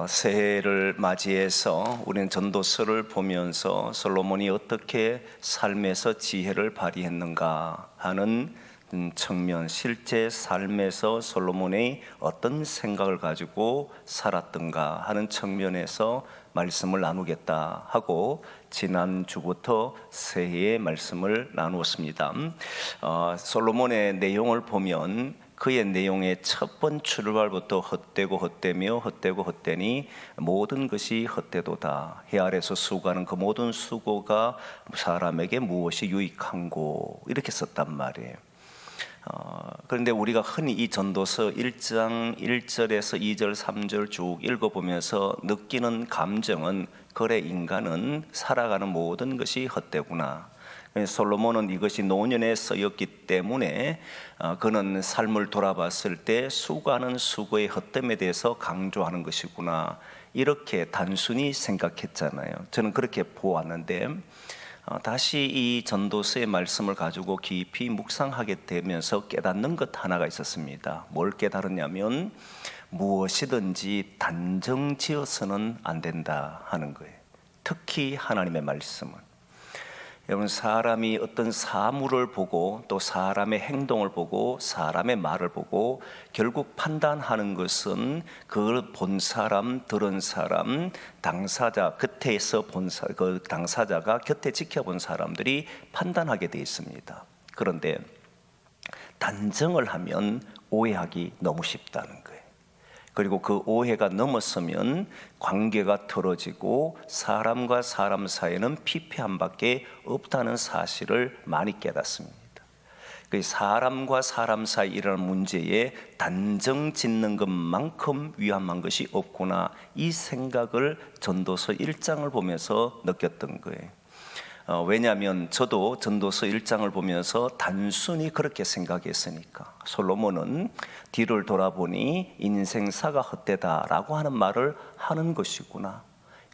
새해를 맞이해서 우리는 전도서를 보면서 솔로몬이 어떻게 삶에서 지혜를 발휘했는가 하는 측면, 실제 삶에서 솔로몬이 어떤 생각을 가지고 살았던가 하는 측면에서 말씀을 나누겠다 하고 지난주부터 새해의 말씀을 나누었습니다. 솔로몬의 내용을 보면 그의 내용의 첫 번 출발부터 헛되고 헛되며 헛되고 헛되니 모든 것이 헛되도다. 해 아래서 수고하는 그 모든 수고가 사람에게 무엇이 유익한고 이렇게 썼단 말이에요. 그런데 우리가 흔히 이 전도서 1장 1절에서 2절 3절 쭉 읽어보면서 느끼는 감정은 그래, 인간은 살아가는 모든 것이 헛되구나. 솔로몬은 이것이 노년에 쓰였기 때문에 그는 삶을 돌아봤을 때 수고하는 수고의 헛됨에 대해서 강조하는 것이구나, 이렇게 단순히 생각했잖아요. 저는 그렇게 보았는데 다시 이 전도서의 말씀을 가지고 깊이 묵상하게 되면서 깨닫는 것 하나가 있었습니다. 뭘 깨달았냐면 무엇이든지 단정지어서는 안 된다 하는 거예요. 특히 하나님의 말씀은. 여러분, 사람이 어떤 사물을 보고 또 사람의 행동을 보고 사람의 말을 보고 결국 판단하는 것은 그걸 본 사람, 들은 사람, 당사자, 곁에서 본 그 당사자가 곁에 지켜본 사람들이 판단하게 되어 있습니다. 그런데 단정을 하면 오해하기 너무 쉽다는 거예요. 그리고 그 오해가 넘어서면 관계가 틀어지고 사람과 사람 사이에는 피폐함밖에 없다는 사실을 많이 깨닫습니다. 그 사람과 사람 사이 일어나는 문제에 단정 짓는 것만큼 위험한 것이 없구나, 이 생각을 전도서 1장을 보면서 느꼈던 거예요. 왜냐하면 저도 전도서 1장을 보면서 단순히 그렇게 생각했으니까. 솔로몬은 뒤를 돌아보니 인생사가 헛되다라고 하는 말을 하는 것이구나,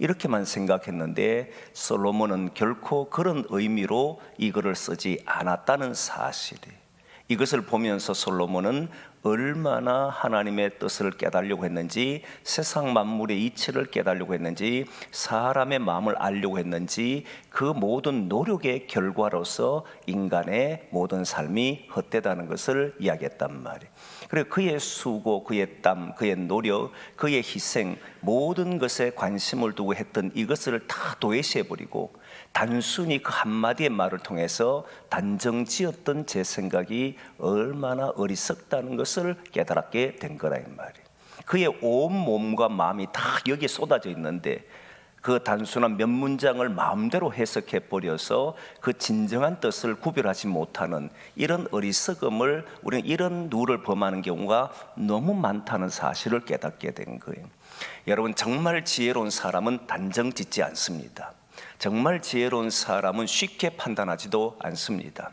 이렇게만 생각했는데 솔로몬은 결코 그런 의미로 이 글을 쓰지 않았다는 사실이에요. 이것을 보면서 솔로몬은 얼마나 하나님의 뜻을 깨달으려고 했는지, 세상 만물의 이치를 깨달으려고 했는지, 사람의 마음을 알려고 했는지, 그 모든 노력의 결과로서 인간의 모든 삶이 헛되다는 것을 이야기했단 말이에요. 그리고 그의 수고, 그의 땀, 그의 노력, 그의 희생, 모든 것에 관심을 두고 했던 이것을 다 도외시해버리고 단순히 그 한마디의 말을 통해서 단정지었던 제 생각이 얼마나 어리석다는 것을 깨달았게 된 거라 이 말이에요. 그의 온 몸과 마음이 다 여기에 쏟아져 있는데 그 단순한 몇 문장을 마음대로 해석해 버려서 그 진정한 뜻을 구별하지 못하는 이런 어리석음을, 우리는 이런 누를 범하는 경우가 너무 많다는 사실을 깨닫게 된 거예요. 여러분, 정말 지혜로운 사람은 단정 짓지 않습니다. 정말 지혜로운 사람은 쉽게 판단하지도 않습니다.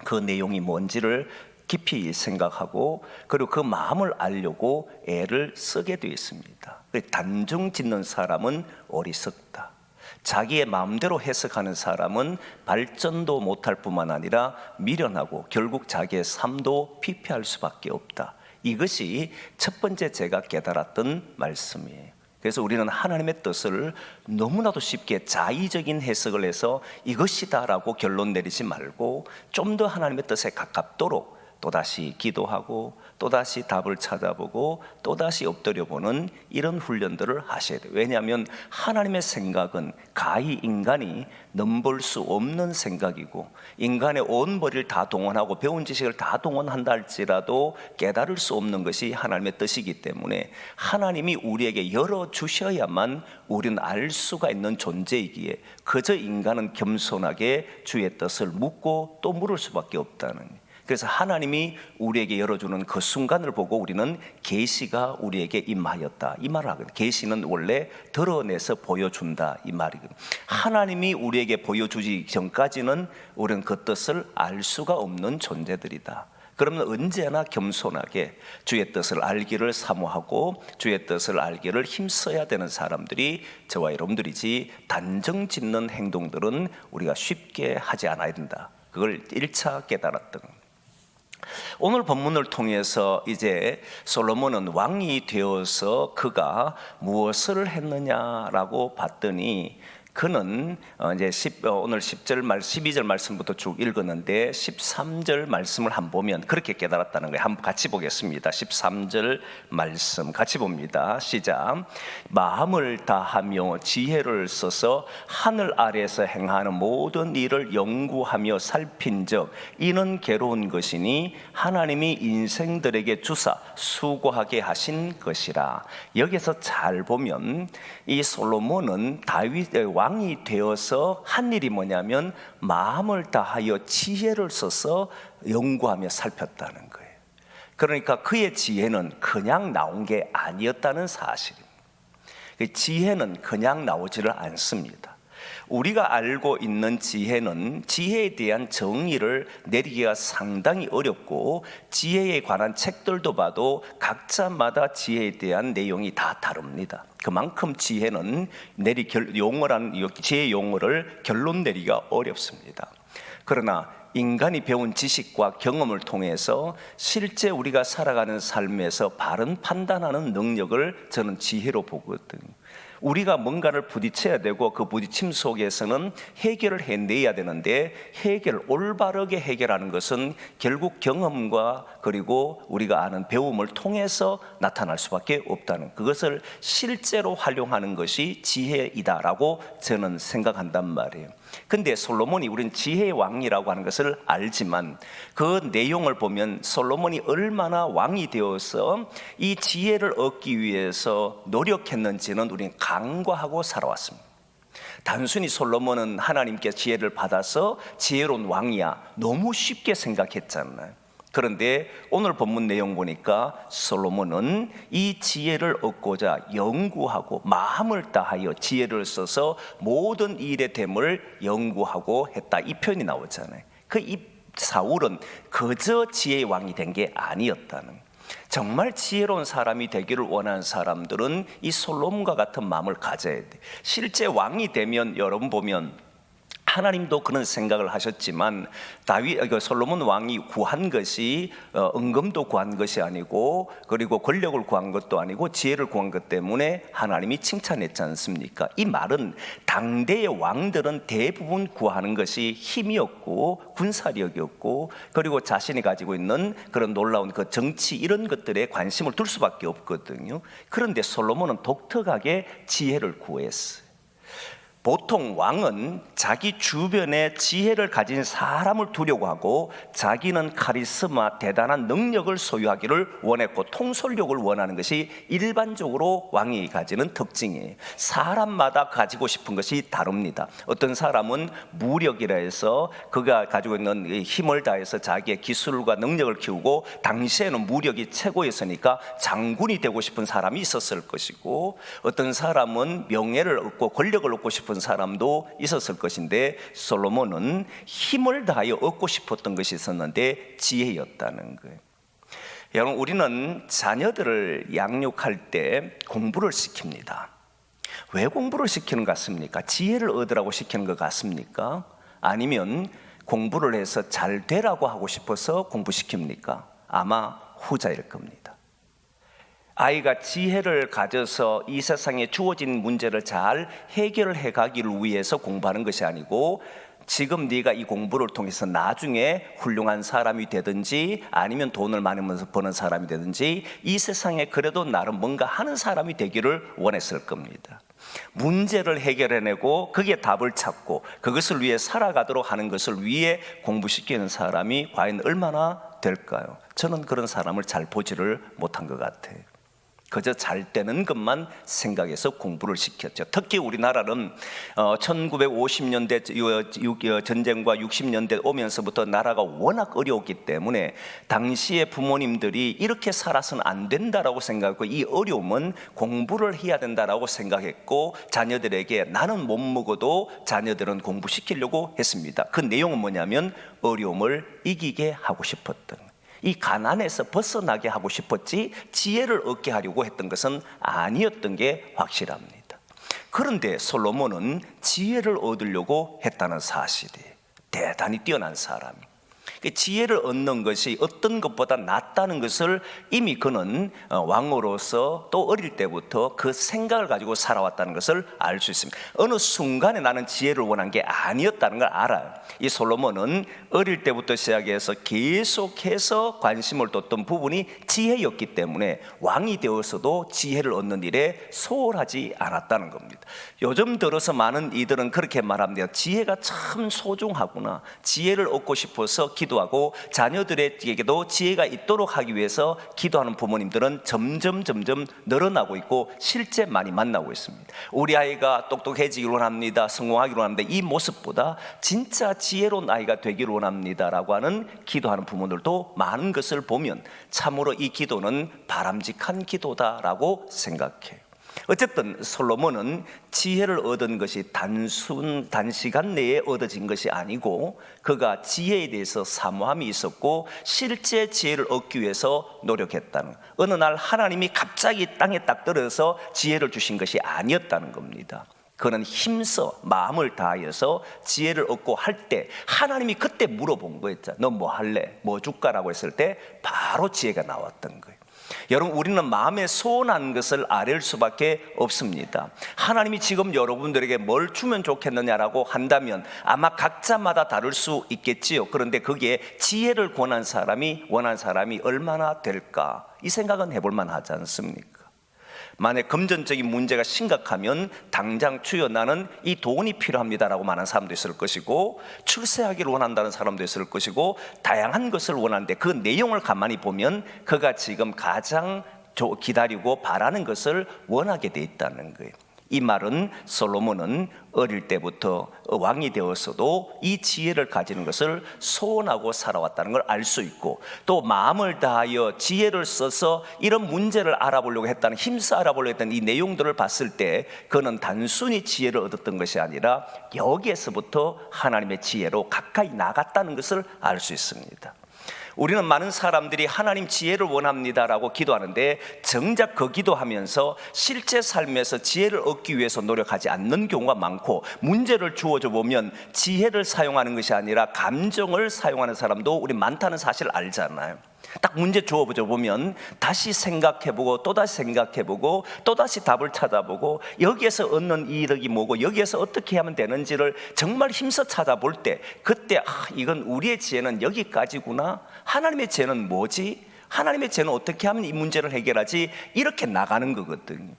그 내용이 뭔지를 깊이 생각하고 그리고 그 마음을 알려고 애를 쓰게 되어 있습니다. 단정 짓는 사람은 어리석다. 자기의 마음대로 해석하는 사람은 발전도 못할 뿐만 아니라 미련하고 결국 자기의 삶도 피폐할 수밖에 없다. 이것이 첫 번째 제가 깨달았던 말씀이에요. 그래서 우리는 하나님의 뜻을 너무나도 쉽게 자의적인 해석을 해서 이것이다라고 결론 내리지 말고 좀 더 하나님의 뜻에 가깝도록 또다시 기도하고 또다시 답을 찾아보고 또다시 엎드려보는 이런 훈련들을 하셔야 돼요. 왜냐하면 하나님의 생각은 가히 인간이 넘볼 수 없는 생각이고 인간의 온 머리를 다 동원하고 배운 지식을 다 동원한다 할지라도 깨달을 수 없는 것이 하나님의 뜻이기 때문에 하나님이 우리에게 열어주셔야만 우리는 알 수가 있는 존재이기에 그저 인간은 겸손하게 주의 뜻을 묻고 또 물을 수밖에 없다는 거예요. 그래서 하나님이 우리에게 열어주는 그 순간을 보고 우리는 계시가 우리에게 임하였다, 이 말을 하거든요. 계시는 원래 드러내서 보여준다, 이 말이거든요. 하나님이 우리에게 보여주기 전까지는 우리는 그 뜻을 알 수가 없는 존재들이다. 그러면 언제나 겸손하게 주의 뜻을 알기를 사모하고 주의 뜻을 알기를 힘써야 되는 사람들이 저와 여러분들이지, 단정 짓는 행동들은 우리가 쉽게 하지 않아야 된다. 그걸 1차 깨달았던 겁니다. 오늘 본문을 통해서 이제 솔로몬은 왕이 되어서 그가 무엇을 했느냐라고 봤더니 그는 이제 오늘 10절 12절 말씀부터 쭉 읽었는데 13절 말씀을 한번 보면 그렇게 깨달았다는 거예요. 한번 같이 보겠습니다. 13절 말씀 같이 봅니다. 시작. 마음을 다하며 지혜를 써서 하늘 아래에서 행하는 모든 일을 연구하며 살핀적 이는 괴로운 것이니 하나님이 인생들에게 주사 수고하게 하신 것이라. 여기서 잘 보면 이 솔로몬은 다윗의 왕이 되어서 한 일이 뭐냐면 마음을 다하여 지혜를 써서 연구하며 살폈다는 거예요. 그러니까 그의 지혜는 그냥 나온 게 아니었다는 사실입니다. 지혜는 그냥 나오지를 않습니다. 우리가 알고 있는 지혜는 지혜에 대한 정의를 내리기가 상당히 어렵고 지혜에 관한 책들도 봐도 각자마다 지혜에 대한 내용이 다 다릅니다. 그만큼 지혜는 지혜 용어를 결론 내리기가 어렵습니다. 그러나 인간이 배운 지식과 경험을 통해서 실제 우리가 살아가는 삶에서 바른 판단하는 능력을 저는 지혜로 보거든요. 우리가 뭔가를 부딪혀야 되고 그 부딪힘 속에서는 해결을 해내야 되는데 올바르게 해결하는 것은 결국 경험과 그리고 우리가 아는 배움을 통해서 나타날 수밖에 없다는, 그것을 실제로 활용하는 것이 지혜이다라고 저는 생각한단 말이에요. 근데 솔로몬이 우리는 지혜의 왕이라고 하는 것을 알지만 그 내용을 보면 솔로몬이 얼마나 왕이 되어서 이 지혜를 얻기 위해서 노력했는지는 우리는 간과하고 살아왔습니다. 단순히 솔로몬은 하나님께 지혜를 받아서 지혜로운 왕이야 너무 쉽게 생각했잖아요. 그런데 오늘 본문 내용 보니까 솔로몬은 이 지혜를 얻고자 연구하고 마음을 다하여 지혜를 써서 모든 일의 됨을 연구하고 했다, 이 표현이 나오잖아요. 이 사울은 그저 지혜의 왕이 된 게 아니었다는, 정말 지혜로운 사람이 되기를 원하는 사람들은 이 솔로몬과 같은 마음을 가져야 돼. 실제 왕이 되면 여러분 보면 하나님도 그런 생각을 하셨지만 솔로몬 왕이 구한 것이 은금도 구한 것이 아니고 그리고 권력을 구한 것도 아니고 지혜를 구한 것 때문에 하나님이 칭찬했지 않습니까? 이 말은 당대의 왕들은 대부분 구하는 것이 힘이었고 군사력이었고 그리고 자신이 가지고 있는 그런 놀라운 그 정치 이런 것들에 관심을 둘 수밖에 없거든요. 그런데 솔로몬은 독특하게 지혜를 구했어요. 보통 왕은 자기 주변에 지혜를 가진 사람을 두려고 하고 자기는 카리스마, 대단한 능력을 소유하기를 원했고 통솔력을 원하는 것이 일반적으로 왕이 가지는 특징이에요. 사람마다 가지고 싶은 것이 다릅니다. 어떤 사람은 무력이라 해서 그가 가지고 있는 힘을 다해서 자기의 기술과 능력을 키우고, 당시에는 무력이 최고였으니까 장군이 되고 싶은 사람이 있었을 것이고, 어떤 사람은 명예를 얻고 권력을 얻고 싶은 사람도 있었을 것인데 솔로몬은 힘을 다하여 얻고 싶었던 것이 있었는데 지혜였다는 거예요. 여러분, 우리는 자녀들을 양육할 때 공부를 시킵니다. 왜 공부를 시키는 것 같습니까? 지혜를 얻으라고 시키는 것 같습니까? 아니면 공부를 해서 잘 되라고 하고 싶어서 공부시킵니까? 아마 후자일 겁니다. 아이가 지혜를 가져서 이 세상에 주어진 문제를 잘 해결해 가기를 위해서 공부하는 것이 아니고, 지금 네가 이 공부를 통해서 나중에 훌륭한 사람이 되든지 아니면 돈을 많이 버는 사람이 되든지 이 세상에 그래도 나름 뭔가 하는 사람이 되기를 원했을 겁니다. 문제를 해결해내고 거기에 답을 찾고 그것을 위해 살아가도록 하는 것을 위해 공부시키는 사람이 과연 얼마나 될까요? 저는 그런 사람을 잘 보지를 못한 것 같아요. 그저 잘 되는 것만 생각해서 공부를 시켰죠. 특히 우리나라는 1950년대 전쟁과 60년대 오면서부터 나라가 워낙 어려웠기 때문에 당시에 부모님들이 이렇게 살아서는 안 된다라고 생각하고 이 어려움은 공부를 해야 된다라고 생각했고, 자녀들에게 나는 못 먹어도 자녀들은 공부시키려고 했습니다. 그 내용은 뭐냐면 어려움을 이기게 하고 싶었던, 이 가난에서 벗어나게 하고 싶었지 지혜를 얻게 하려고 했던 것은 아니었던 게 확실합니다. 그런데 솔로몬은 지혜를 얻으려고 했다는 사실이, 대단히 뛰어난 사람이. 지혜를 얻는 것이 어떤 것보다 낫다는 것을 이미 그는 왕으로서 또 어릴 때부터 그 생각을 가지고 살아왔다는 것을 알 수 있습니다. 어느 순간에 나는 지혜를 원한 게 아니었다는 걸 알아요. 이 솔로몬은 어릴 때부터 시작해서 계속해서 관심을 뒀던 부분이 지혜였기 때문에 왕이 되어서도 지혜를 얻는 일에 소홀하지 않았다는 겁니다. 요즘 들어서 많은 이들은 그렇게 말합니다. 지혜가 참 소중하구나. 지혜를 얻고 싶어서 기도하고 자녀들에게도 지혜가 있도록 하기 위해서 기도하는 부모님들은 점점 늘어나고 있고 실제 많이 만나고 있습니다. 우리 아이가 똑똑해지기를 원합니다. 성공하기를 원합니다. 이 모습보다 진짜 지혜로운 아이가 되기를 원합니다라고 하는 기도하는 부모들도 많은 것을 보면 참으로 이 기도는 바람직한 기도다라고 생각해요. 어쨌든 솔로몬은 지혜를 얻은 것이 단시간 내에 얻어진 것이 아니고 그가 지혜에 대해서 사모함이 있었고 실제 지혜를 얻기 위해서 노력했다는, 어느 날 하나님이 갑자기 땅에 딱 떨어져서 지혜를 주신 것이 아니었다는 겁니다. 그는 힘써 마음을 다하여서 지혜를 얻고 할 때 하나님이 그때 물어본 거였잖아. 너 뭐 할래? 뭐 줄까라고 했을 때 바로 지혜가 나왔던 거예요. 여러분, 우리는 마음에 소원한 것을 아뢰을 수밖에 없습니다. 하나님이 지금 여러분들에게 뭘 주면 좋겠느냐라고 한다면 아마 각자마다 다를 수 있겠지요. 그런데 거기에 지혜를 원한 사람이 얼마나 될까? 이 생각은 해볼 만하지 않습니까? 만약 금전적인 문제가 심각하면 당장 주여 나는 이 돈이 필요합니다라고 말하는 사람도 있을 것이고, 출세하기를 원한다는 사람도 있을 것이고, 다양한 것을 원하는데 그 내용을 가만히 보면 그가 지금 가장 기다리고 바라는 것을 원하게 돼 있다는 거예요. 이 말은 솔로몬은 어릴 때부터 왕이 되었어도 이 지혜를 가지는 것을 소원하고 살아왔다는 걸 알 수 있고, 또 마음을 다하여 지혜를 써서 이런 문제를 알아보려고 했다는, 힘써 알아보려고 했던 이 내용들을 봤을 때 그는 단순히 지혜를 얻었던 것이 아니라 여기에서부터 하나님의 지혜로 가까이 나갔다는 것을 알 수 있습니다. 우리는 많은 사람들이 하나님 지혜를 원합니다라고 기도하는데 정작 그 기도하면서 실제 삶에서 지혜를 얻기 위해서 노력하지 않는 경우가 많고, 문제를 주어져 보면 지혜를 사용하는 것이 아니라 감정을 사용하는 사람도 우리 많다는 사실을 알잖아요. 딱 문제 주어져 보면 다시 생각해보고 또다시 생각해보고 또다시 답을 찾아보고 여기에서 얻는 이득이 뭐고 여기에서 어떻게 하면 되는지를 정말 힘써 찾아볼 때, 그때 이건 우리의 지혜는 여기까지구나, 하나님의 지혜는 뭐지, 하나님의 지혜는 어떻게 하면 이 문제를 해결하지, 이렇게 나가는 거거든요.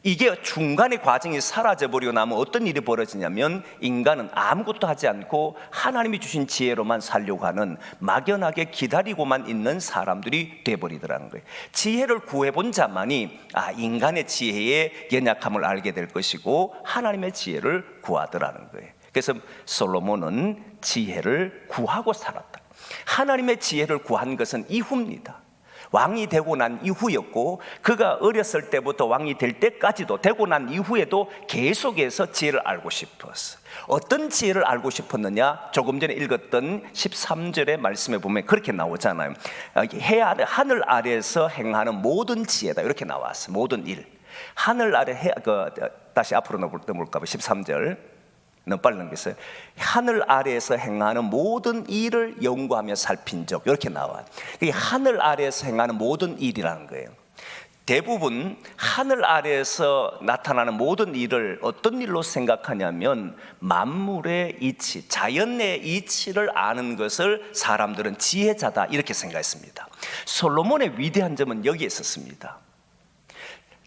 이게 중간의 과정이 사라져버리고 나면 어떤 일이 벌어지냐면 인간은 아무것도 하지 않고 하나님이 주신 지혜로만 살려고 하는, 막연하게 기다리고만 있는 사람들이 돼버리더라는 거예요. 지혜를 구해본 자만이 인간의 지혜의 연약함을 알게 될 것이고 하나님의 지혜를 구하더라는 거예요. 그래서 솔로몬은 지혜를 구하고 살았다. 하나님의 지혜를 구한 것은 이후입니다. 왕이 되고 난 이후였고, 그가 어렸을 때부터 왕이 될 때까지도, 되고 난 이후에도 계속해서 지혜를 알고 싶었어요. 어떤 지혜를 알고 싶었느냐? 조금 전에 읽었던 13절의 말씀에 보면 그렇게 나오잖아요. 하늘 아래에서 행하는 모든 지혜다, 이렇게 나왔어요. 모든 일, 하늘 아래 다시 앞으로 넘을까 봐 13절 너무 빨리 넘겼어요. 하늘 아래에서 행하는 모든 일을 연구하며 살핀 적, 이렇게 나와요. 이게 하늘 아래에서 행하는 모든 일이라는 거예요. 대부분 하늘 아래에서 나타나는 모든 일을 어떤 일로 생각하냐면 만물의 이치, 자연의 이치를 아는 것을 사람들은 지혜자다, 이렇게 생각했습니다. 솔로몬의 위대한 점은 여기에 있었습니다.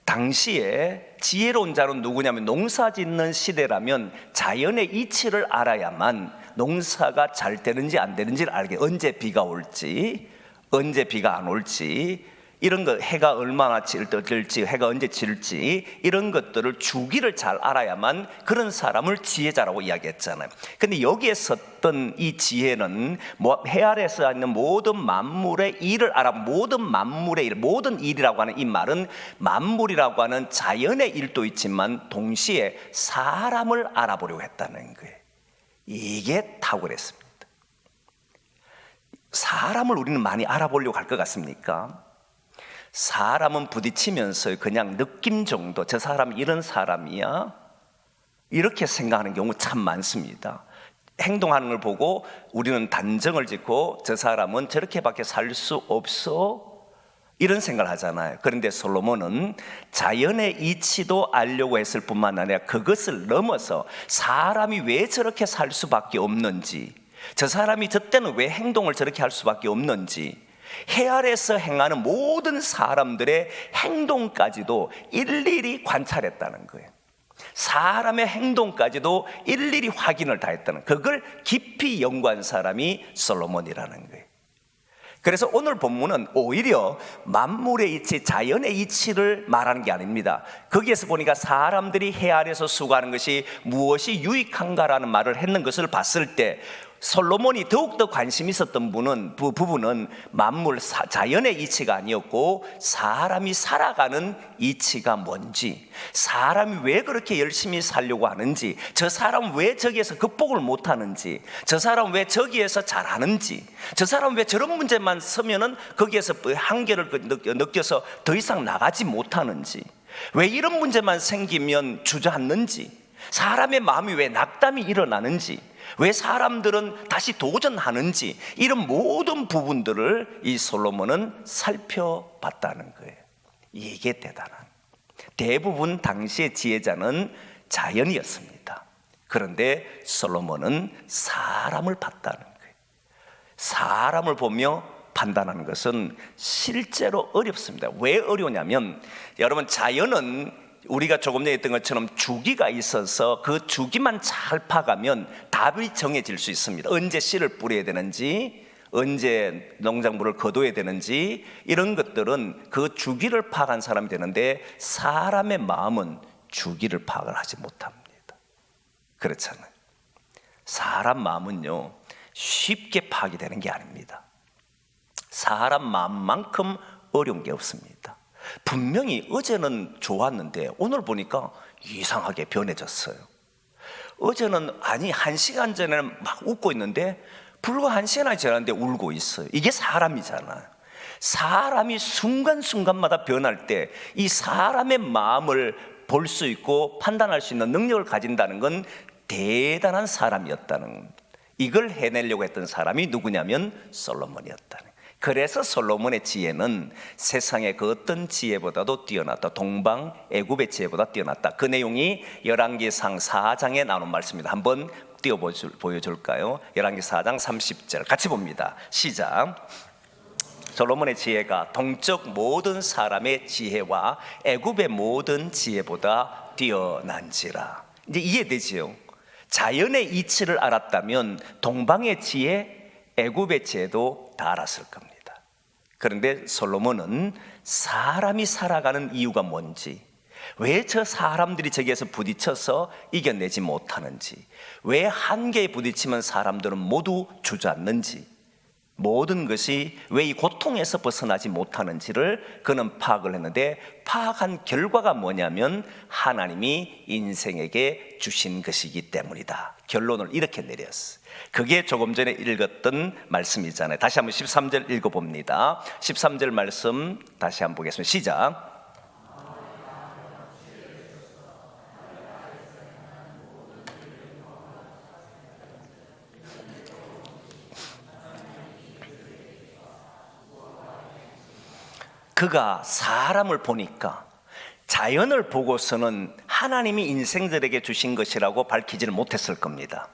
당시에 지혜로운 자는 누구냐면, 농사 짓는 시대라면 자연의 이치를 알아야만 농사가 잘 되는지 안 되는지를 알게, 언제 비가 올지 언제 비가 안 올지, 이런 것, 해가 얼마나 질지, 해가 언제 질지, 이런 것들을 주기를 잘 알아야만 그런 사람을 지혜자라고 이야기했잖아요. 근데 여기에 썼던 이 지혜는 해 아래에서 있는 모든 만물의 일을 알아, 모든 만물의 일, 모든 일이라고 하는 이 말은 만물이라고 하는 자연의 일도 있지만 동시에 사람을 알아보려고 했다는 거예요. 이게 탁월했습니다. 사람을 우리는 많이 알아보려고 할 것 같습니까? 사람은 부딪히면서 그냥 느낌 정도, 저 사람 이런 사람이야, 이렇게 생각하는 경우 참 많습니다. 행동하는 걸 보고 우리는 단정을 짓고 저 사람은 저렇게밖에 살 수 없어, 이런 생각을 하잖아요. 그런데 솔로몬은 자연의 이치도 알려고 했을 뿐만 아니라 그것을 넘어서 사람이 왜 저렇게 살 수밖에 없는지, 저 사람이 저 때는 왜 행동을 저렇게 할 수밖에 없는지, 해 아래에서 행하는 모든 사람들의 행동까지도 일일이 관찰했다는 거예요. 사람의 행동까지도 일일이 확인을 다 했다는, 그걸 깊이 연구한 사람이 솔로몬이라는 거예요. 그래서 오늘 본문은 오히려 만물의 이치, 자연의 이치를 말하는 게 아닙니다. 거기에서 보니까 사람들이 해 아래에서 수고하는 것이 무엇이 유익한가라는 말을 했는 것을 봤을 때 솔로몬이 더욱더 관심이 있었던 부분은 만물, 자연의 이치가 아니었고 사람이 살아가는 이치가 뭔지, 사람이 왜 그렇게 열심히 살려고 하는지, 저 사람은 왜 저기에서 극복을 못하는지, 저 사람은 왜 저기에서 잘하는지, 저 사람은 왜 저런 문제만 서면은 거기에서 한계를 느껴서 더 이상 나가지 못하는지, 왜 이런 문제만 생기면 주저앉는지, 사람의 마음이 왜 낙담이 일어나는지, 왜 사람들은 다시 도전하는지, 이런 모든 부분들을 이 솔로몬은 살펴봤다는 거예요. 이게 대단한, 대부분 당시의 지혜자는 자연이었습니다. 그런데 솔로몬은 사람을 봤다는 거예요. 사람을 보며 판단하는 것은 실제로 어렵습니다. 왜 어려우냐면, 여러분, 자연은 우리가 조금 전에 했던 것처럼 주기가 있어서 그 주기만 잘 파가면 답이 정해질 수 있습니다. 언제 씨를 뿌려야 되는지, 언제 농작물을 거둬야 되는지, 이런 것들은 그 주기를 파악한 사람이 되는데 사람의 마음은 주기를 파악을 하지 못합니다. 그렇잖아요. 사람 마음은요, 쉽게 파악이 되는 게 아닙니다. 사람 마음만큼 어려운 게 없습니다. 분명히 어제는 좋았는데 오늘 보니까 이상하게 변해졌어요. 어제는, 아니 1시간 전에는 막 웃고 있는데 불과 1시간이 지났는데 울고 있어요. 이게 사람이잖아요. 사람이 순간순간마다 변할 때 이 사람의 마음을 볼 수 있고 판단할 수 있는 능력을 가진다는 건 대단한 사람이었다는, 이걸 해내려고 했던 사람이 누구냐면 솔로몬이었다는. 그래서 솔로몬의 지혜는 세상의 그 어떤 지혜보다도 뛰어났다. 동방 애굽의 지혜보다 뛰어났다. 그 내용이 열왕기상 4장에 나오는 말씀입니다. 한번 보여줄까요? 열왕기 4장 30절 같이 봅니다. 시작. 솔로몬의 지혜가 동쪽 모든 사람의 지혜와 애굽의 모든 지혜보다 뛰어난지라. 이제 이해되지요? 자연의 이치를 알았다면 동방의 지혜, 애굽의 지혜도 다 알았을 겁니다. 그런데 솔로몬은 사람이 살아가는 이유가 뭔지, 왜 저 사람들이 저기에서 부딪혀서 이겨내지 못하는지, 왜 한계에 부딪히면 사람들은 모두 주저앉는지, 모든 것이 왜 이 고통에서 벗어나지 못하는지를 그는 파악을 했는데, 파악한 결과가 뭐냐면 하나님이 인생에게 주신 것이기 때문이다. 결론을 이렇게 내렸어요. 그게 조금 전에 읽었던 말씀이잖아요. 다시 한번 13절 읽어봅니다. 13절 말씀 다시 한번 보겠습니다. 시작. 그가 사람을 보니까 자연을 보고서는 하나님이 인생들에게 주신 것이라고 밝히지를 못했을 겁니다.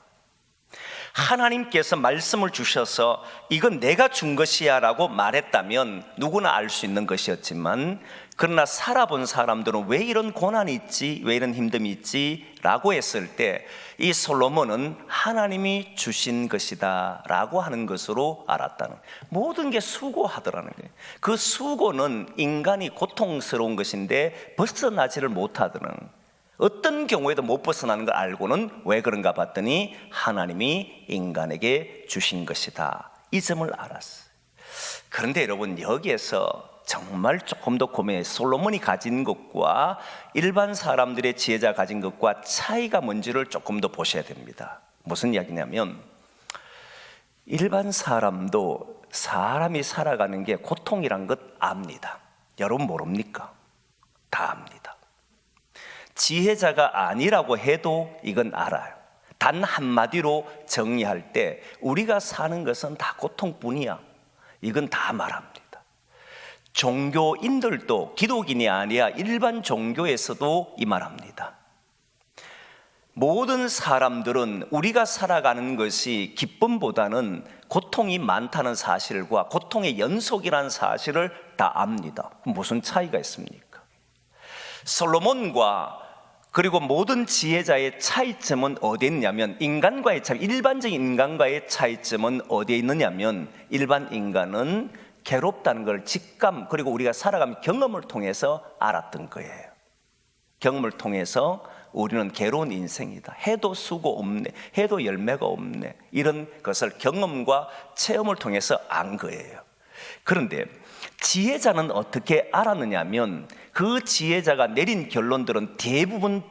하나님께서 말씀을 주셔서 이건 내가 준 것이야 라고 말했다면 누구나 알 수 있는 것이었지만, 그러나 살아본 사람들은 왜 이런 고난이 있지, 왜 이런 힘듦이 있지 라고 했을 때 이 솔로몬은 하나님이 주신 것이다 라고 하는 것으로 알았다는, 모든 게 수고하더라는 거예요. 그 수고는 인간이 고통스러운 것인데 벗어나지를 못하더라는, 어떤 경우에도 못 벗어나는 걸 알고는 왜 그런가 봤더니 하나님이 인간에게 주신 것이다, 이 점을 알았어요. 그런데 여러분, 여기에서 정말 조금 더 고민해. 솔로몬이 가진 것과 일반 사람들의 지혜자 가진 것과 차이가 뭔지를 조금 더 보셔야 됩니다. 무슨 이야기냐면, 일반 사람도 사람이 살아가는 게 고통이란 것 압니다. 여러분 모릅니까? 다 압니다. 지혜자가 아니라고 해도 이건 알아요. 단 한마디로 정의할 때 우리가 사는 것은 다 고통뿐이야. 이건 다 말합니다. 종교인들도 기독인이 아니라 일반 종교에서도 이 말합니다. 모든 사람들은 우리가 살아가는 것이 기쁨보다는 고통이 많다는 사실과 고통의 연속이라는 사실을 다 압니다. 무슨 차이가 있습니까? 솔로몬과 그리고 모든 지혜자의 차이점은 어디에 있냐면 인간과의 차이, 일반적인 인간과의 차이점은 어디에 있느냐면 일반 인간은 괴롭다는 걸 직감 그리고 우리가 살아가는 경험을 통해서 알았던 거예요. 경험을 통해서 우리는 괴로운 인생이다. 해도 수고 없네. 해도 열매가 없네. 이런 것을 경험과 체험을 통해서 안 거예요. 그런데 지혜자는 어떻게 알았느냐 하면 그 지혜자가 내린 결론들은 대부분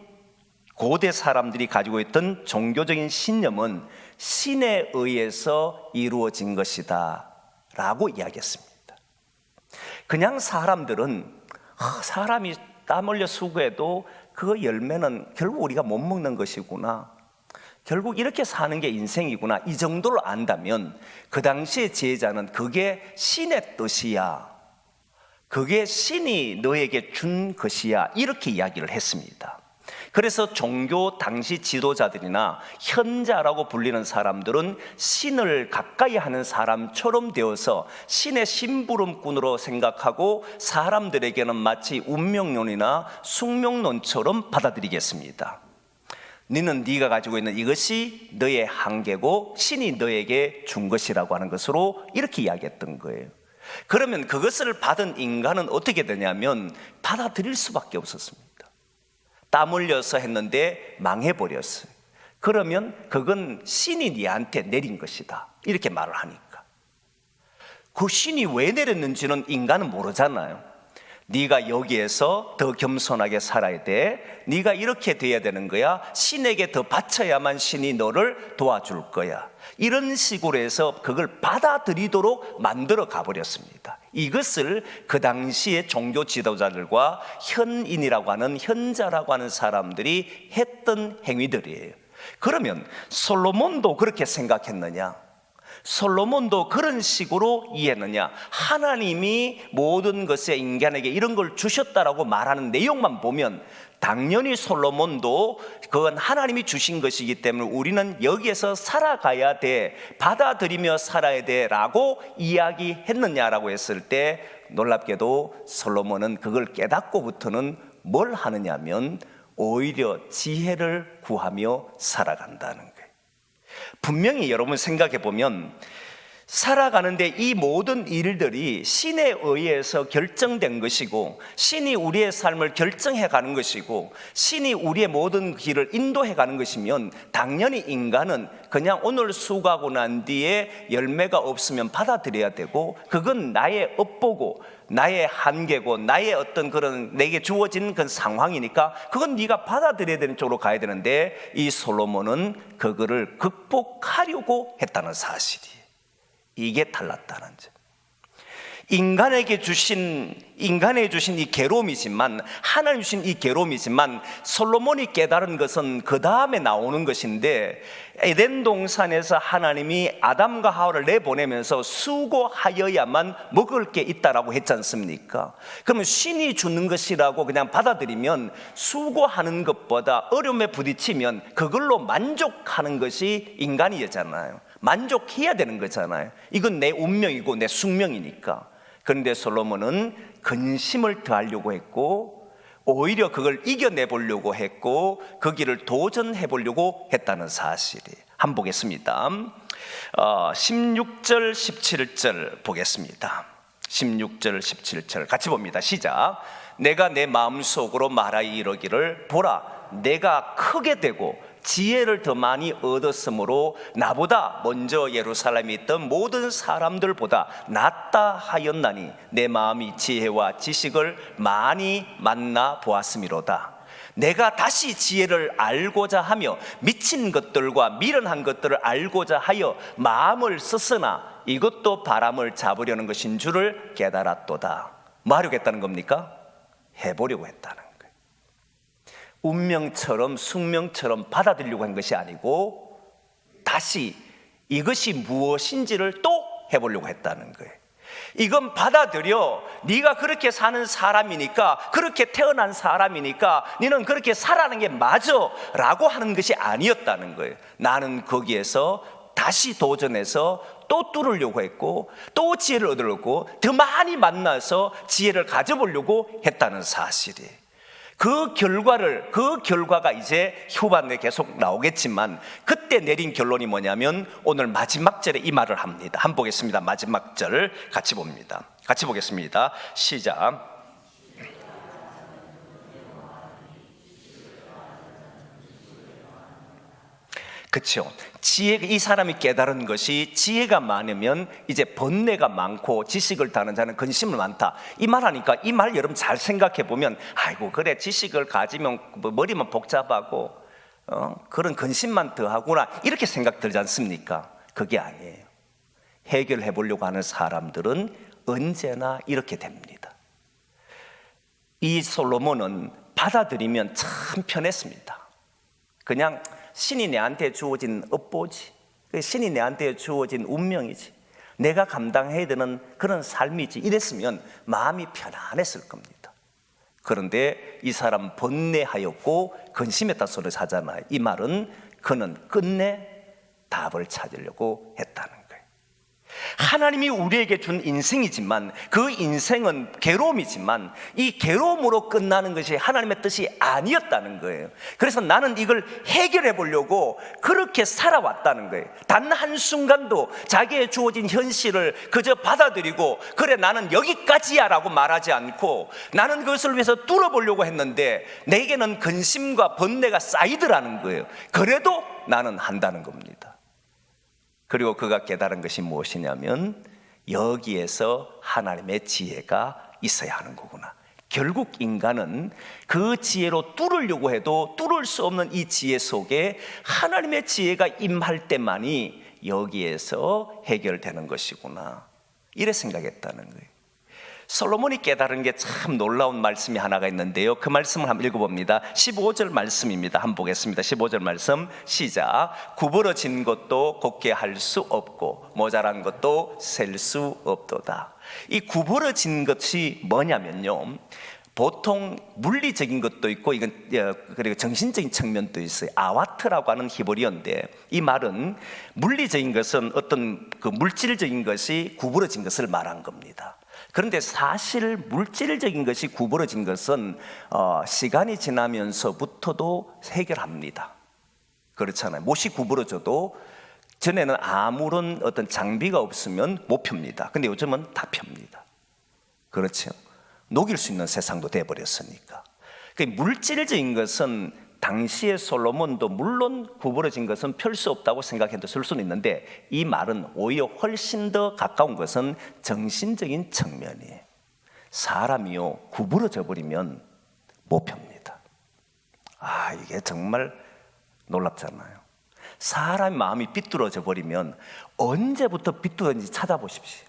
고대 사람들이 가지고 있던 종교적인 신념은 신에 의해서 이루어진 것이다 라고 이야기했습니다. 그냥 사람들은 사람이 땀 흘려 수고해도 그 열매는 결국 우리가 못 먹는 것이구나, 결국 이렇게 사는 게 인생이구나, 이 정도를 안다면 그 당시의 지혜자는 그게 신의 뜻이야, 그게 신이 너에게 준 것이야, 이렇게 이야기를 했습니다. 그래서 종교 당시 지도자들이나 현자라고 불리는 사람들은 신을 가까이 하는 사람처럼 되어서 신의 심부름꾼으로 생각하고 사람들에게는 마치 운명론이나 숙명론처럼 받아들이겠습니다. 너는 네가 가지고 있는 이것이 너의 한계고 신이 너에게 준 것이라고 하는 것으로 이렇게 이야기했던 거예요. 그러면 그것을 받은 인간은 어떻게 되냐면 받아들일 수밖에 없었습니다. 땀 흘려서 했는데 망해버렸어요. 그러면 그건 신이 네한테 내린 것이다, 이렇게 말을 하니까 그 신이 왜 내렸는지는 인간은 모르잖아요. 네가 여기에서 더 겸손하게 살아야 돼, 네가 이렇게 돼야 되는 거야, 신에게 더 바쳐야만 신이 너를 도와줄 거야, 이런 식으로 해서 그걸 받아들이도록 만들어 가버렸습니다. 이것을 그 당시의 종교 지도자들과 현인이라고 하는 현자라고 하는 사람들이 했던 행위들이에요. 그러면 솔로몬도 그렇게 생각했느냐? 솔로몬도 그런 식으로 이해했느냐? 하나님이 모든 것에 인간에게 이런 걸 주셨다라고 말하는 내용만 보면 당연히 솔로몬도 그건 하나님이 주신 것이기 때문에 우리는 여기에서 살아가야 돼, 받아들이며 살아야 돼 라고 이야기했느냐라고 했을 때 놀랍게도 솔로몬은 그걸 깨닫고부터는 뭘 하느냐면 오히려 지혜를 구하며 살아간다는 거예요. 분명히 여러분 생각해 보면 살아가는데 이 모든 일들이 신에 의해서 결정된 것이고 신이 우리의 삶을 결정해 가는 것이고 신이 우리의 모든 길을 인도해 가는 것이면 당연히 인간은 그냥 오늘 수고하고 난 뒤에 열매가 없으면 받아들여야 되고 그건 나의 업보고 나의 한계고 나의 어떤 그런 내게 주어진 그런 상황이니까 그건 네가 받아들여야 되는 쪽으로 가야 되는데 이 솔로몬은 그거를 극복하려고 했다는 사실이, 이게 달랐다는 점. 인간에게 주신 이 괴로움이지만, 하나님 주신 이 괴로움이지만 솔로몬이 깨달은 것은 그 다음에 나오는 것인데, 에덴 동산에서 하나님이 아담과 하와를 내보내면서 수고하여야만 먹을 게 있다라고 했지 않습니까? 그러면 신이 주는 것이라고 그냥 받아들이면 수고하는 것보다 어려움에 부딪히면 그걸로 만족하는 것이 인간이잖아요. 만족해야 되는 거잖아요. 이건 내 운명이고 내 숙명이니까. 그런데 솔로몬은 근심을 더하려고 했고 오히려 그걸 이겨내 보려고 했고 그 길을 도전해 보려고 했다는 사실이에요. 한번 보겠습니다. 16절 17절 보겠습니다. 16절 17절 같이 봅니다. 시작. 내가 내 마음속으로 말하여 이르기를 보라, 내가 크게 되고 지혜를 더 많이 얻었으므로 나보다 먼저 예루살렘에 있던 모든 사람들보다 낫다 하였나니 내 마음이 지혜와 지식을 많이 만나 보았음이로다. 내가 다시 지혜를 알고자 하며 미친 것들과 미련한 것들을 알고자 하여 마음을 썼으나 이것도 바람을 잡으려는 것인 줄을 깨달았도다. 뭐 하려고 했다는 겁니까? 해보려고 했다는 거예요. 운명처럼 숙명처럼 받아들이려고 한 것이 아니고 다시 이것이 무엇인지를 또 해보려고 했다는 거예요. 이건 받아들여. 네가 그렇게 사는 사람이니까, 그렇게 태어난 사람이니까 너는 그렇게 살아가는 게 맞아 라고 하는 것이 아니었다는 거예요. 나는 거기에서 다시 도전해서 또 뚫으려고 했고, 또 지혜를 얻으려고, 더 많이 만나서 지혜를 가져보려고 했다는 사실이에요. 그 결과가 이제 후반에 계속 나오겠지만, 그때 내린 결론이 뭐냐면 오늘 마지막 절에 이 말을 합니다. 한번 보겠습니다. 마지막 절 같이 봅니다. 같이 보겠습니다. 시작. 그렇죠. 이 사람이 깨달은 것이 지혜가 많으면 이제 번뇌가 많고 지식을 다는 자는 근심을 많다. 이 말하니까 이 말 여러분 잘 생각해 보면, 아이고 그래 지식을 가지면 머리만 복잡하고 그런 근심만 더하구나 이렇게 생각 들지 않습니까? 그게 아니에요. 해결해 보려고 하는 사람들은 언제나 이렇게 됩니다. 이 솔로몬은 받아들이면 참 편했습니다. 그냥 신이 내한테 주어진 업보지, 신이 내한테 주어진 운명이지, 내가 감당해야 되는 그런 삶이지, 이랬으면 마음이 편안했을 겁니다. 그런데 이 사람 번뇌하였고 근심했다 소리를 하잖아요. 이 말은 그는 끝내 답을 찾으려고 했다는 거예요. 하나님이 우리에게 준 인생이지만, 그 인생은 괴로움이지만 이 괴로움으로 끝나는 것이 하나님의 뜻이 아니었다는 거예요. 그래서 나는 이걸 해결해 보려고 그렇게 살아왔다는 거예요. 단 한순간도 자기의 주어진 현실을 그저 받아들이고, 그래 나는 여기까지야 라고 말하지 않고, 나는 그것을 위해서 뚫어보려고 했는데 내게는 근심과 번뇌가 쌓이더라는 거예요. 그래도 나는 한다는 겁니다. 그리고 그가 깨달은 것이 무엇이냐면, 여기에서 하나님의 지혜가 있어야 하는 거구나. 결국 인간은 그 지혜로 뚫으려고 해도 뚫을 수 없는 이 지혜 속에 하나님의 지혜가 임할 때만이 여기에서 해결되는 것이구나, 이래 생각했다는 거예요. 솔로몬이 깨달은 게 참 놀라운 말씀이 하나가 있는데요, 그 말씀을 한번 읽어봅니다. 15절 말씀입니다. 한번 보겠습니다. 15절 말씀 시작. 구부러진 것도 곱게 할 수 없고 모자란 것도 셀 수 없도다. 이 구부러진 것이 뭐냐면요, 보통 물리적인 것도 있고 이건 그리고 정신적인 측면도 있어요. 아와트라고 하는 히브리어인데, 이 말은 물리적인 것은 어떤 그 물질적인 것이 구부러진 것을 말한 겁니다. 그런데 사실 물질적인 것이 구부러진 것은 시간이 지나면서부터도 해결합니다. 그렇잖아요. 못이 구부러져도 전에는 아무런 어떤 장비가 없으면 못 펴니다. 근데 요즘은 다 펴니다. 그렇죠. 녹일 수 있는 세상도 돼버렸으니까. 물질적인 것은 당시의 솔로몬도 물론 구부러진 것은 펼 수 없다고 생각해도 쓸 수는 있는데, 이 말은 오히려 훨씬 더 가까운 것은 정신적인 측면이에요. 사람이요 구부러져 버리면 못 펴니다. 이게 정말 놀랍잖아요. 사람 마음이 삐뚤어져 버리면 언제부터 삐뚤어졌는지 찾아보십시오.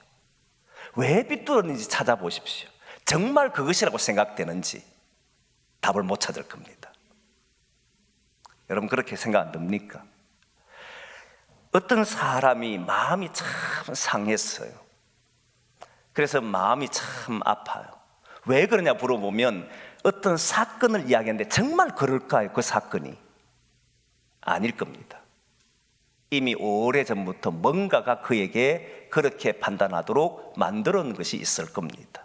왜 삐뚤어졌는지 찾아보십시오. 정말 그것이라고 생각되는지 답을 못 찾을 겁니다. 여러분 그렇게 생각 안 듭니까? 어떤 사람이 마음이 참 상했어요. 그래서 마음이 참 아파요. 왜 그러냐 물어보면 어떤 사건을 이야기하는데 정말 그럴까요? 그 사건이 아닐 겁니다. 이미 오래전부터 뭔가가 그에게 그렇게 판단하도록 만들어 놓은 것이 있을 겁니다.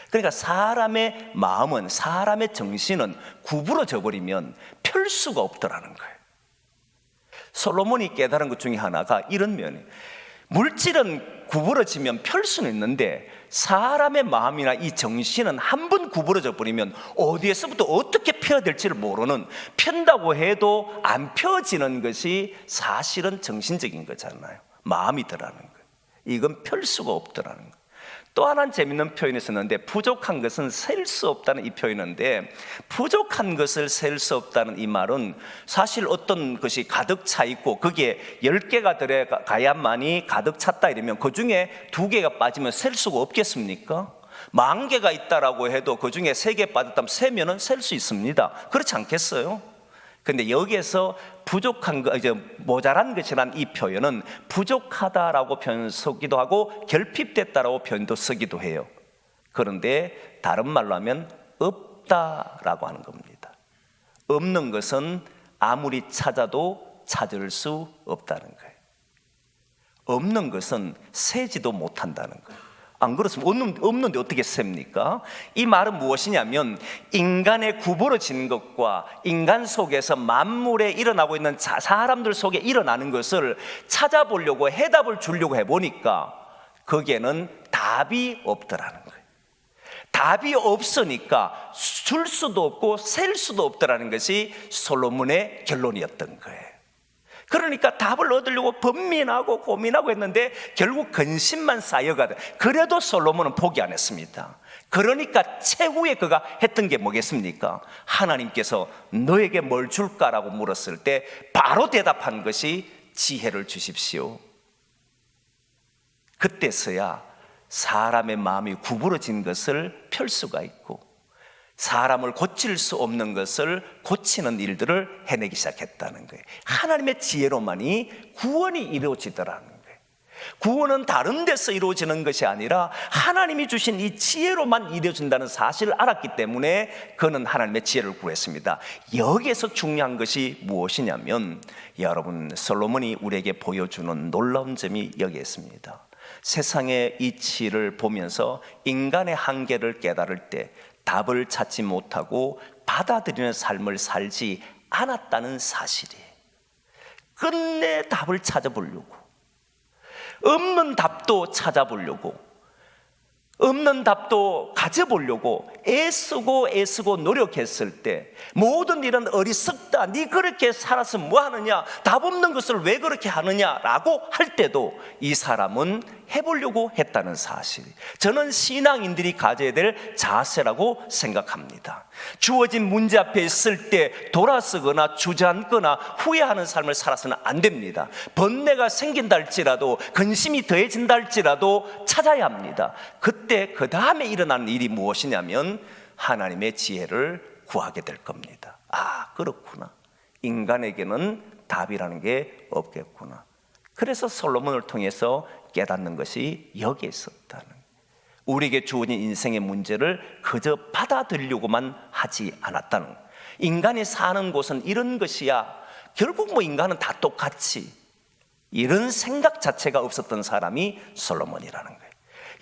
그러니까 사람의 마음은, 사람의 정신은 구부러져 버리면 펼 수가 없더라는 거예요. 솔로몬이 깨달은 것 중에 하나가 이런 면이에요. 물질은 구부러지면 펼 수는 있는데 사람의 마음이나 이 정신은 한 번 구부러져 버리면 어디에서부터 어떻게 펴야 될지를 모르는, 편다고 해도 안 펴지는 것이 사실은 정신적인 거잖아요. 마음이더라는 거예요. 이건 펼 수가 없더라는 거예요. 또 하나는 재밌는 표현이 있었는데, 부족한 것은 셀 수 없다는 이 표현인데, 부족한 것을 셀 수 없다는 이 말은 사실 어떤 것이 가득 차 있고 거기에 10개가 들어가야만이 가득 찼다 이러면 그 중에 2개가 빠지면 셀 수가 없겠습니까? 10,000개가 있다라고 해도 그 중에 3개 빠졌다면 세면은 셀 수 있습니다. 그렇지 않겠어요? 근데 여기에서 부족한 거, 이제 모자란 것이란 이 표현은 부족하다라고 표현 쓰기도 하고 결핍됐다라고 표현도 쓰기도 해요. 그런데 다른 말로 하면 없다라고 하는 겁니다. 없는 것은 아무리 찾아도 찾을 수 없다는 거예요. 없는 것은 세지도 못한다는 거예요. 안 그렇습니까? 없는데 어떻게 셉니까? 이 말은 무엇이냐면 인간의 구부러진 것과 인간 속에서 만물에 일어나고 있는 사람들 속에 일어나는 것을 찾아보려고 해답을 주려고 해보니까 거기에는 답이 없더라는 거예요. 답이 없으니까 줄 수도 없고 셀 수도 없더라는 것이 솔로몬의 결론이었던 거예요. 그러니까 답을 얻으려고 번민하고 고민하고 했는데 결국 근심만 쌓여가다. 그래도 솔로몬은 포기 안 했습니다. 그러니까 최후에 그가 했던 게 뭐겠습니까? 하나님께서 너에게 뭘 줄까라고 물었을 때 바로 대답한 것이 지혜를 주십시오. 그때서야 사람의 마음이 구부러진 것을 펼 수가 있고 사람을 고칠 수 없는 것을 고치는 일들을 해내기 시작했다는 거예요. 하나님의 지혜로만이 구원이 이루어지더라는 거예요. 구원은 다른 데서 이루어지는 것이 아니라 하나님이 주신 이 지혜로만 이루어진다는 사실을 알았기 때문에 그는 하나님의 지혜를 구했습니다. 여기에서 중요한 것이 무엇이냐면 여러분, 솔로몬이 우리에게 보여주는 놀라운 점이 여기에 있습니다. 세상의 이치를 보면서 인간의 한계를 깨달을 때 답을 찾지 못하고 받아들이는 삶을 살지 않았다는 사실이에요. 끝내 답을 찾아보려고, 없는 답도 찾아보려고, 없는 답도 가져보려고 애쓰고 노력했을 때 모든 일은 어리석다, 네 그렇게 살아서 뭐 하느냐, 답 없는 것을 왜 그렇게 하느냐라고 할 때도 이 사람은 해보려고 했다는 사실, 저는 신앙인들이 가져야 될 자세라고 생각합니다. 주어진 문제 앞에 있을 때 돌아서거나 주저앉거나 후회하는 삶을 살아서는 안 됩니다. 번뇌가 생긴다 할지라도, 근심이 더해진다 할지라도 찾아야 합니다. 그때 그 다음에 일어나는 일이 무엇이냐면 하나님의 지혜를 구하게 될 겁니다. 아, 그렇구나. 인간에게는 답이라는 게 없겠구나. 그래서 솔로몬을 통해서 깨닫는 것이 여기에 있었다는, 우리에게 주어진 인생의 문제를 그저 받아들이려고만 하지 않았다는, 인간이 사는 곳은 이런 것이야, 결국 뭐 인간은 다 똑같이, 이런 생각 자체가 없었던 사람이 솔로몬이라는 거예요.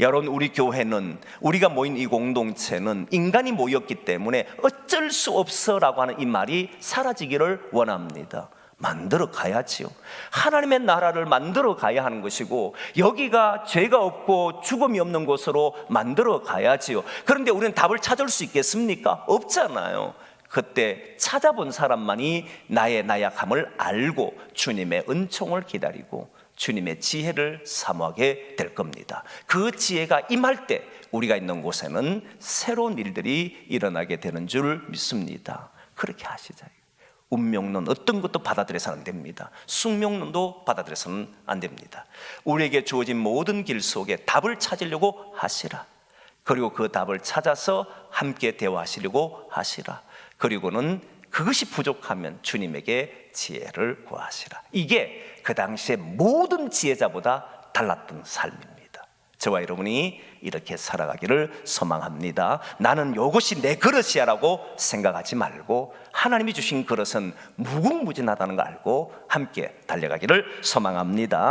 여러분, 우리 교회는, 우리가 모인 이 공동체는 인간이 모였기 때문에 어쩔 수 없어라고 하는 이 말이 사라지기를 원합니다. 만들어 가야지요. 하나님의 나라를 만들어 가야 하는 것이고 여기가 죄가 없고 죽음이 없는 곳으로 만들어 가야지요. 그런데 우리는 답을 찾을 수 있겠습니까? 없잖아요. 그때 찾아본 사람만이 나의 나약함을 알고 주님의 은총을 기다리고 주님의 지혜를 사모하게 될 겁니다. 그 지혜가 임할 때 우리가 있는 곳에는 새로운 일들이 일어나게 되는 줄 믿습니다. 그렇게 하시자. 운명론 어떤 것도 받아들여서는 안 됩니다. 숙명론도 받아들여서는 안 됩니다. 우리에게 주어진 모든 길 속에 답을 찾으려고 하시라. 그리고 그 답을 찾아서 함께 대화하시려고 하시라. 그리고는 그것이 부족하면 주님에게 지혜를 구하시라. 이게 그 당시에 모든 지혜자보다 달랐던 삶입니다. 저와 여러분이 이렇게 살아가기를 소망합니다. 나는 이것이 내 그릇이야 라고 생각하지 말고 하나님이 주신 그릇은 무궁무진하다는 걸 알고 함께 달려가기를 소망합니다.